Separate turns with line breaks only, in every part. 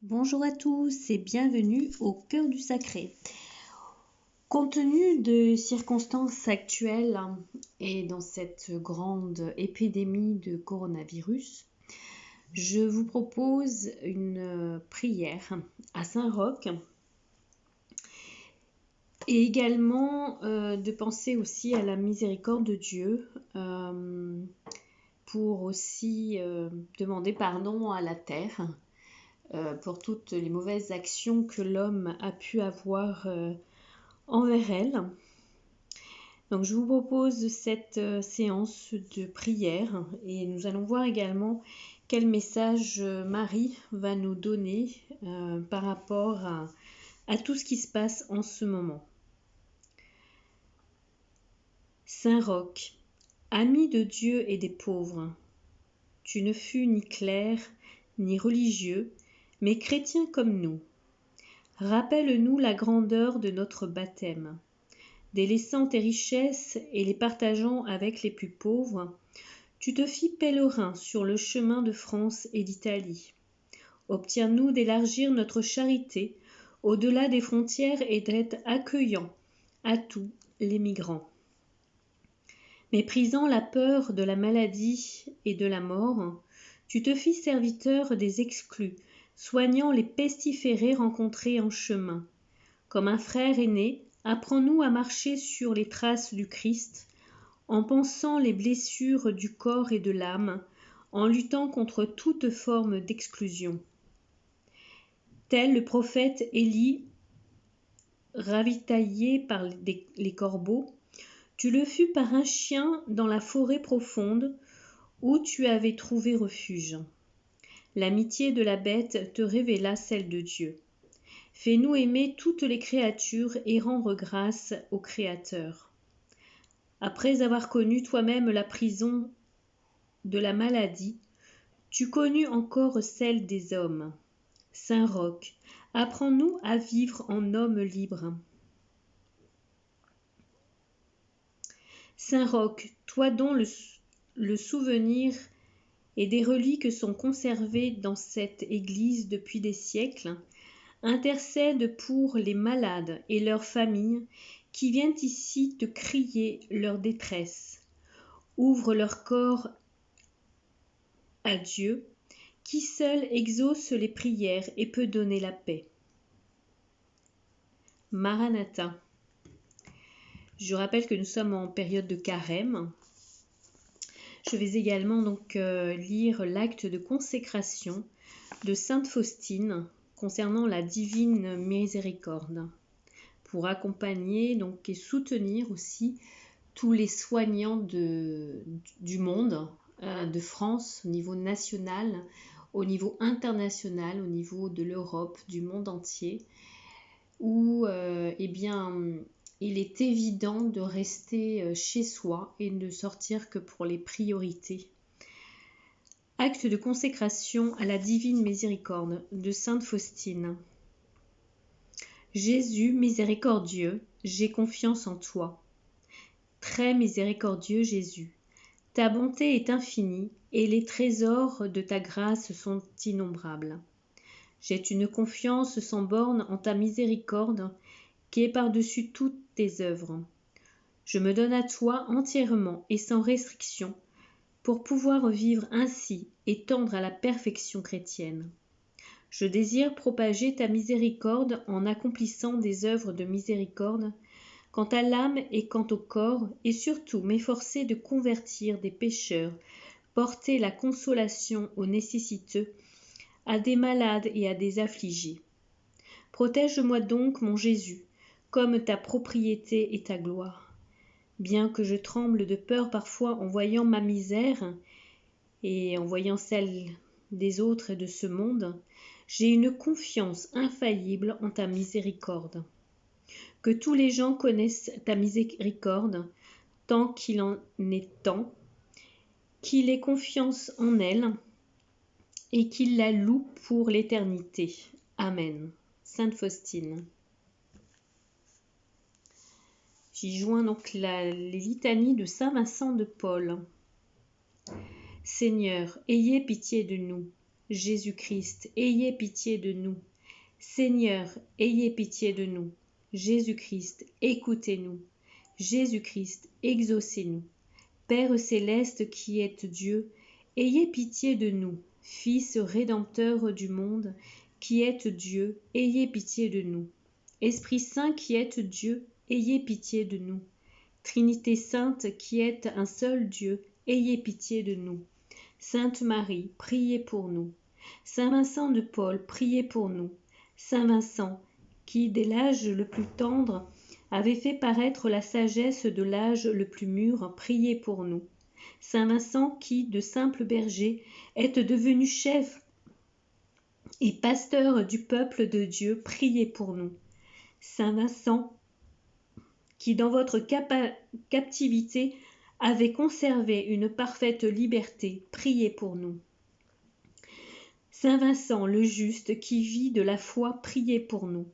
Bonjour à tous et bienvenue au cœur du sacré. Compte tenu des circonstances actuelles et dans cette grande épidémie de coronavirus, je vous propose une prière à Saint-Roch et également de penser aussi à la miséricorde de Dieu pour aussi demander pardon à la terre pour toutes les mauvaises actions que l'homme a pu avoir envers elle. Donc je vous propose cette séance de prière et nous allons voir également quel message Marie va nous donner par rapport à tout ce qui se passe en ce moment. Saint-Roch, ami de Dieu et des pauvres, tu ne fus ni clerc ni religieux, mais chrétien comme nous. Rappelle-nous la grandeur de notre baptême. Délaissant tes richesses et les partageant avec les plus pauvres, tu te fis pèlerin sur le chemin de France et d'Italie. Obtiens-nous d'élargir notre charité au-delà des frontières et d'être accueillants à tous les migrants. Méprisant la peur de la maladie et de la mort, tu te fis serviteur des exclus, soignant les pestiférés rencontrés en chemin. Comme un frère aîné, apprends-nous à marcher sur les traces du Christ, en pansant les blessures du corps et de l'âme, en luttant contre toute forme d'exclusion. Tel le prophète Élie, ravitaillé par les corbeaux, tu le fus par un chien dans la forêt profonde où tu avais trouvé refuge. L'amitié de la bête te révéla celle de Dieu. Fais-nous aimer toutes les créatures et rendre grâce au Créateur. Après avoir connu toi-même la prison de la maladie, tu connus encore celle des hommes. Saint-Roch, apprends-nous à vivre en homme libre. Saint-Roch, toi dont le souvenir et des reliques sont conservées dans cette église depuis des siècles, intercède pour les malades et leurs familles qui viennent ici te crier leur détresse. Ouvre leur corps à Dieu, qui seul exauce les prières et peut donner la paix. Maranatha. Je rappelle que nous sommes en période de carême. Je vais également donc lire l'acte de consécration de Sainte Faustine concernant la divine miséricorde, pour accompagner donc et soutenir aussi tous les soignants du monde, de France, au niveau national, au niveau international, au niveau de l'Europe, du monde entier, où il est évident de rester chez soi et ne sortir que pour les priorités. Acte de consécration à la divine miséricorde de Sainte Faustine. Jésus miséricordieux, j'ai confiance en toi. Très miséricordieux Jésus, ta bonté est infinie et les trésors de ta grâce sont innombrables. J'ai une confiance sans borne en ta miséricorde qui est par-dessus toutes tes œuvres. Je me donne à toi entièrement et sans restriction pour pouvoir vivre ainsi et tendre à la perfection chrétienne. Je désire propager ta miséricorde en accomplissant des œuvres de miséricorde quant à l'âme et quant au corps, et surtout m'efforcer de convertir des pécheurs, porter la consolation aux nécessiteux, à des malades et à des affligés. Protège-moi donc, mon Jésus, comme ta propriété et ta gloire. Bien que je tremble de peur parfois en voyant ma misère et en voyant celle des autres et de ce monde, j'ai une confiance infaillible en ta miséricorde. Que tous les gens connaissent ta miséricorde, tant qu'il en est temps, qu'il ait confiance en elle et qu'il la loue pour l'éternité. Amen. Sainte Faustine. J'y joins donc les litanies de Saint Vincent de Paul. Seigneur, ayez pitié de nous. Jésus-Christ, ayez pitié de nous. Seigneur, ayez pitié de nous. Jésus-Christ, écoutez-nous. Jésus-Christ, exaucez-nous. Père céleste qui êtes Dieu, ayez pitié de nous. Fils rédempteur du monde, qui êtes Dieu, ayez pitié de nous. Esprit Saint qui êtes Dieu, ayez pitié de nous. Trinité sainte qui êtes un seul Dieu, ayez pitié de nous. Sainte Marie, priez pour nous. Saint Vincent de Paul, priez pour nous. Saint Vincent, qui, dès l'âge le plus tendre, avait fait paraître la sagesse de l'âge le plus mûr, priez pour nous. Saint Vincent, qui, de simple berger, êtes devenu chef et pasteur du peuple de Dieu, priez pour nous. Saint Vincent, qui, dans votre captivité, avez conservé une parfaite liberté, priez pour nous. Saint Vincent le juste, qui vit de la foi, priez pour nous.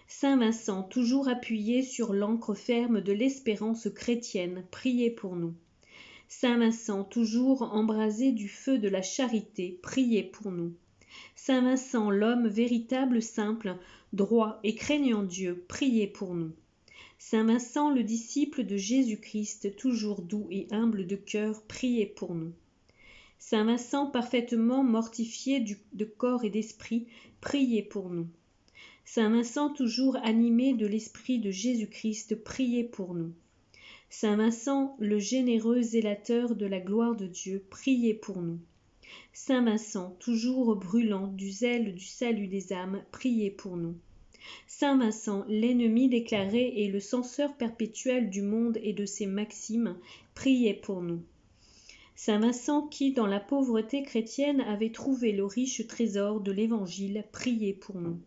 Saint Vincent, toujours appuyé sur l'ancre ferme de l'espérance chrétienne, priez pour nous. Saint Vincent, toujours embrasé du feu de la charité, priez pour nous. Saint Vincent, l'homme véritable, simple, droit et craignant Dieu, priez pour nous. Saint Vincent, le disciple de Jésus-Christ, toujours doux et humble de cœur, priez pour nous. Saint Vincent, parfaitement mortifié de corps et d'esprit, priez pour nous. Saint Vincent, toujours animé de l'esprit de Jésus-Christ, priez pour nous. Saint Vincent, le généreux zélateur de la gloire de Dieu, priez pour nous. Saint Vincent, toujours brûlant du zèle du salut des âmes, priez pour nous. Saint Vincent, l'ennemi déclaré et le censeur perpétuel du monde et de ses maximes, priez pour nous. Saint Vincent qui, dans la pauvreté chrétienne, avait trouvé le riche trésor de l'Évangile, priez pour nous.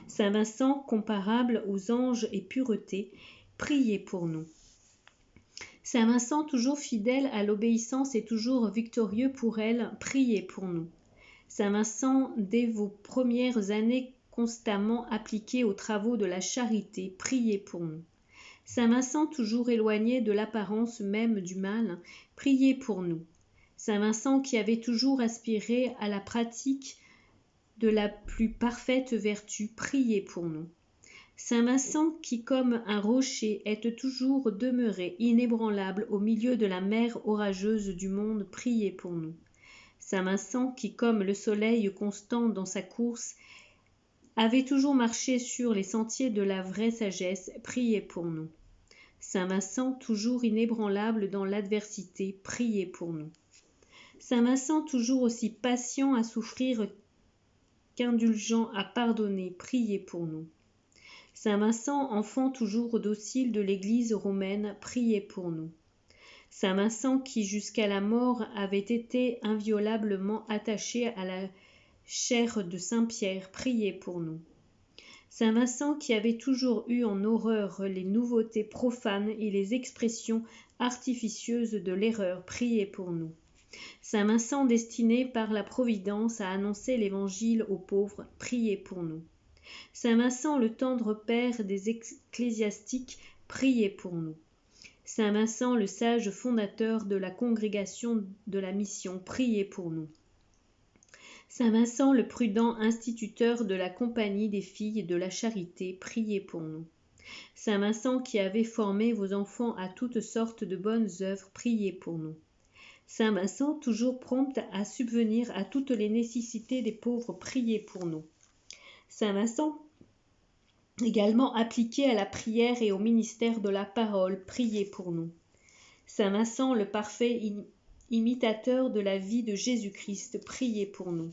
Saint Vincent, comparable aux anges et pureté, priez pour nous. Saint Vincent, toujours fidèle à l'obéissance et toujours victorieux pour elle, priez pour nous. Saint Vincent, dès vos premières années constamment appliqué aux travaux de la charité, priez pour nous. Saint Vincent, toujours éloigné de l'apparence même du mal, priez pour nous. Saint Vincent, qui avait toujours aspiré à la pratique de la plus parfaite vertu, priez pour nous. Saint Vincent, qui comme un rocher est toujours demeuré inébranlable au milieu de la mer orageuse du monde, priez pour nous. Saint Vincent, qui comme le soleil constant dans sa course, avait toujours marché sur les sentiers de la vraie sagesse, priez pour nous. Saint Vincent, toujours inébranlable dans l'adversité, priez pour nous. Saint Vincent, toujours aussi patient à souffrir qu'indulgent à pardonner, priez pour nous. Saint Vincent, enfant toujours docile de l'Église romaine, priez pour nous. Saint Vincent, qui jusqu'à la mort avait été inviolablement attaché à la chair de Saint Pierre, priez pour nous. Saint Vincent, qui avait toujours eu en horreur les nouveautés profanes et les expressions artificieuses de l'erreur, priez pour nous. Saint Vincent, destiné par la Providence à annoncer l'Évangile aux pauvres, priez pour nous. Saint Vincent, le tendre père des ecclésiastiques, priez pour nous. Saint Vincent, le sage fondateur de la congrégation de la mission, priez pour nous. Saint Vincent, le prudent instituteur de la compagnie des filles de la charité, priez pour nous. Saint Vincent, qui avait formé vos enfants à toutes sortes de bonnes œuvres, priez pour nous. Saint Vincent, toujours prompt à subvenir à toutes les nécessités des pauvres, priez pour nous. Saint Vincent, également appliqué à la prière et au ministère de la parole, priez pour nous. Saint Vincent, le parfait imitateur de la vie de Jésus-Christ, priez pour nous.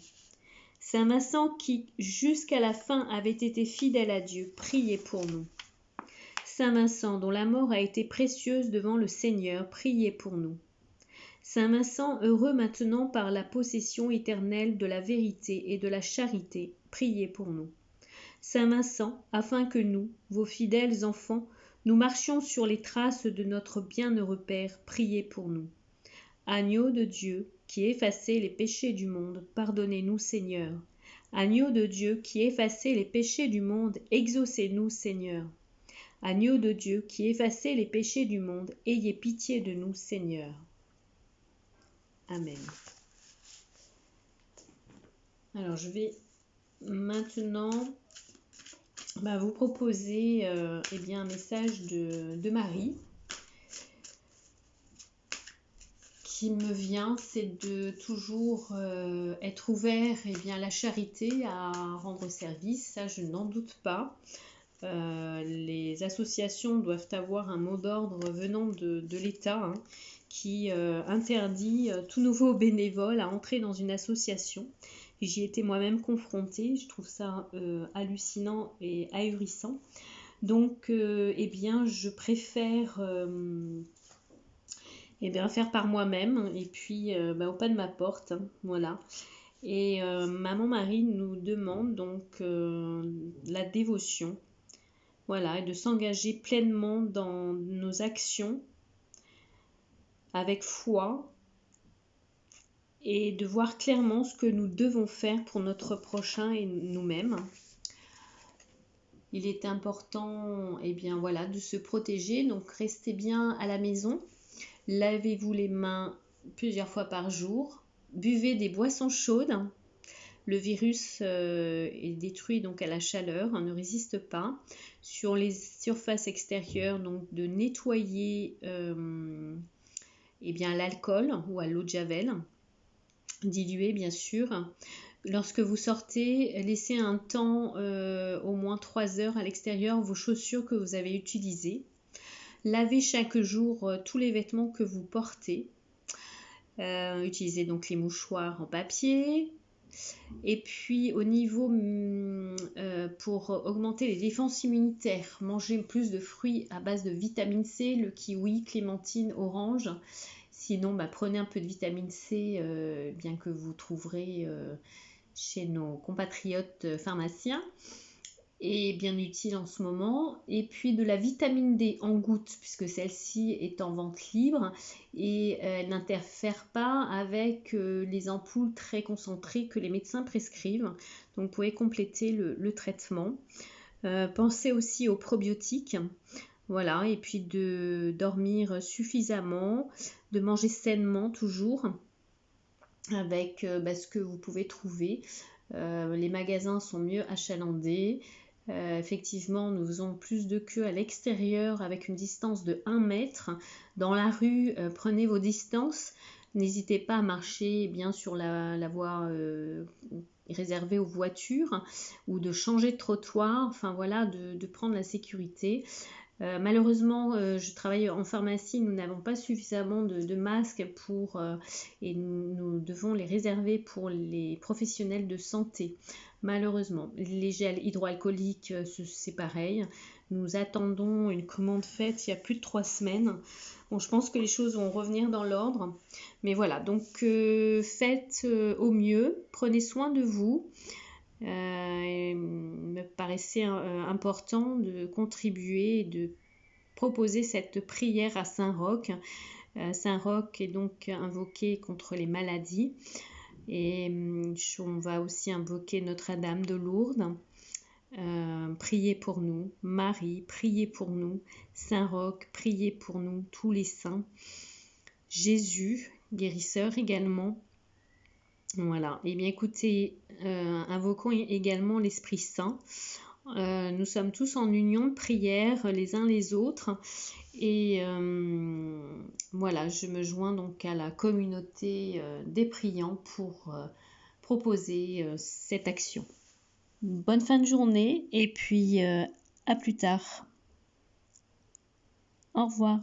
Saint Vincent, qui jusqu'à la fin avait été fidèle à Dieu, priez pour nous. Saint Vincent, dont la mort a été précieuse devant le Seigneur, priez pour nous. Saint Vincent, heureux maintenant par la possession éternelle de la vérité et de la charité, priez pour nous. Saint Vincent, afin que nous, vos fidèles enfants, nous marchions sur les traces de notre bienheureux Père, priez pour nous. Agneau de Dieu, qui effacez les péchés du monde, pardonnez-nous, Seigneur. Agneau de Dieu, qui effacez les péchés du monde, exaucez-nous, Seigneur. Agneau de Dieu, qui effacez les péchés du monde, ayez pitié de nous, Seigneur. Amen. Alors, je vais maintenant vous proposer un message de Marie qui me vient, c'est de toujours être ouvert à la charité, à rendre service, ça je n'en doute pas. Les associations doivent avoir un mot d'ordre venant de l'État qui interdit tout nouveau bénévole à entrer dans une association. J'y étais moi-même confrontée, je trouve ça hallucinant et ahurissant. Donc, je préfère faire par moi-même et puis au pas de ma porte, voilà. Et Maman Marie nous demande donc la dévotion, voilà, et de s'engager pleinement dans nos actions avec foi et de voir clairement ce que nous devons faire pour notre prochain et nous-mêmes. Il est important de se protéger, donc restez bien à la maison, lavez-vous les mains plusieurs fois par jour, buvez des boissons chaudes. Le virus est détruit donc à la chaleur, ne résiste pas. Sur les surfaces extérieures, donc de nettoyer l'alcool ou à l'eau de javel, dilué bien sûr. Lorsque vous sortez, laissez un temps au moins 3 heures à l'extérieur vos chaussures que vous avez utilisées. Lavez chaque jour tous les vêtements que vous portez. Utilisez donc les mouchoirs en papier. Et puis au niveau pour augmenter les défenses immunitaires, mangez plus de fruits à base de vitamine C, le kiwi, clémentine, orange. Sinon, prenez un peu de vitamine C, bien que vous trouverez chez nos compatriotes pharmaciens, et bien utile en ce moment. Et puis de la vitamine D en gouttes, puisque celle-ci est en vente libre et elle n'interfère pas avec les ampoules très concentrées que les médecins prescrivent. Donc vous pouvez compléter le traitement. Pensez aussi aux probiotiques. Voilà, et puis de dormir suffisamment, de manger sainement toujours, avec ce que vous pouvez trouver. Les magasins sont mieux achalandés. Effectivement, nous faisons plus de queues à l'extérieur avec une distance de 1 mètre. Dans la rue, prenez vos distances. N'hésitez pas à marcher bien sur la voie réservée aux voitures ou de changer de trottoir. Enfin voilà, de prendre la sécurité. Malheureusement, je travaille en pharmacie, nous n'avons pas suffisamment de masques et nous devons les réserver pour les professionnels de santé. Malheureusement, les gels hydroalcooliques, c'est pareil. Nous attendons une commande faite il y a plus de 3 semaines. Bon, je pense que les choses vont revenir dans l'ordre. Mais voilà, donc faites au mieux, prenez soin de vous. Il me paraissait important de contribuer et de proposer cette prière à Saint-Roch. Saint-Roch est donc invoqué contre les maladies et on va aussi invoquer Notre-Dame de Lourdes. Priez pour nous. Marie, priez pour nous. Saint-Roch, priez pour nous, tous les saints. Jésus, guérisseur également. Voilà, et bien écoutez, invoquons également l'Esprit Saint. Nous sommes tous en union de prière les uns les autres et voilà, je me joins donc à la communauté des priants pour proposer cette action. Bonne fin de journée et puis à plus tard. Au revoir.